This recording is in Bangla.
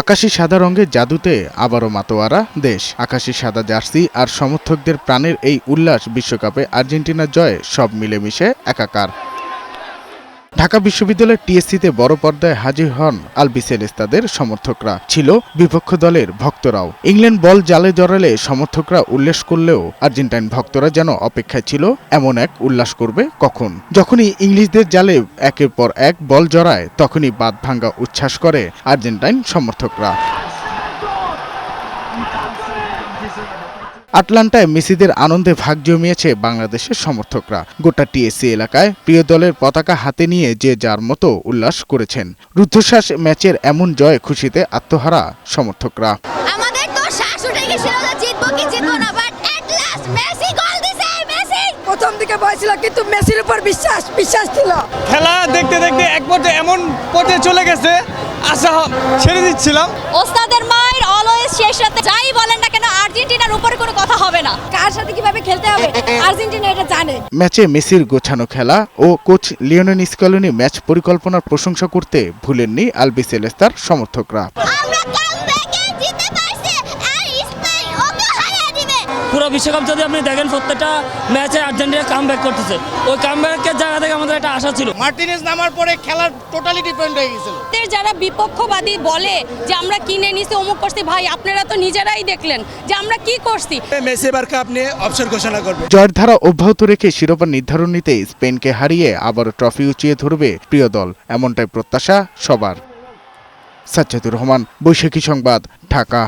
আকাশি সাদা রঙের জাদুতে আবারও মাতোয়ারা দেশ। আকাশি সাদা জার্সি আর সমর্থকদের প্রাণের এই উল্লাস বিশ্বকাপে আর্জেন্টিনার জয়ে সব মিলেমিশে একাকার। ঢাকা বিশ্ববিদ্যালয়ের টিএসসিতে বড় পর্দায় হাজির হন আলবিসেলেস্তাদের সমর্থকরা, ছিল বিপক্ষ দলের ভক্তরাও। ইংল্যান্ড বল জালে জড়ালে সমর্থকরা উল্লাস করলেও আর্জেন্টাইন ভক্তরা যেন অপেক্ষায় ছিল এমন এক উল্লাস করবে কখন। যখনই ইংলিশদের জালে একের পর এক বল জড়ায় তখনই বাঁধ ভাঙ্গা উচ্ছ্বাস করে আর্জেন্টাইন সমর্থকরা। আটলান্টায় মেসিদের আনন্দে ভাগ জমিয়েছে বাংলাদেশের সমর্থকরা। গোটা টিএসসি এলাকায় প্রিয় দলের পতাকা হাতে নিয়ে যে যার মতো উল্লাস করেছেন। রুদ্ধশ্বাস ম্যাচের এমন জয় খুশিতে আত্মহারা সমর্থকরা। আমাদের তো শ্বাস উঠে গেছিল যে জিতবো কি জিতবো না, বাট এট লাস্ট মেসি গোল দিছে। মেসি প্রথম দিকে ভয় ছিল, কিন্তু মেসির উপর বিশ্বাস ছিল। খেলা দেখতে দেখতে এক পর্যায়ে এমন পর্যায়ে চলে গেছে আশা ছেড়ে দিচ্ছিলাম। ওস্তাদের মায়ের অলওয়েজ শেষ রাতে যাই বলেন না কেন আর্জেন্টিনার উপরে কোনো কথা হবে না। কার সাথে কিভাবে খেলতে হবে আর্জেন্টিনা এটা জানে। ম্যাচে মেসির গোছানো খেলা ও কোচ লিওনেল স্ক্যালোনি ম্যাচ পরিকল্পনার প্রশংসা করতে ভুলেননি আলবিসেলেস্তার সমর্থকরা। আমরা কামব্যাকে জিতে পারছি আর স্পেন ওকে হারিয়ে দিবে। পুরো বিশ্বকাপ যদি আপনি দেখেন প্রত্যেকটা ম্যাচে আর্জেন্টিনা কামব্যাক করতেছে। ওই কামব্যাকের জায়গা থেকে আমাদের একটা আশা ছিল। মার্টিনেজ নামার পরে খেলার টোটালি ডিপেন্ড হয়ে গেছিল। যারা বিপক্ষবাদী বলে যে আমরা কিনে নিছি অমুক করছি, ভাই আপনারা তো নিজেরাই দেখলেন যে আমরা কি করছি। মেসি এবার কাপ নিয়ে অবসর ঘোষণা করবে। জয়ের ধারা অব্যাহত রেখে শিরোপা নির্ধারণ নিতে স্পেনকে হারিয়ে আবারও ট্রফি উঁচিয়ে ধরবে প্রিয় দল, এমনটাই প্রত্যাশা সবার। সাজ্জাদুর রহমান, বৈশাখী সংবাদ, ঢাকা।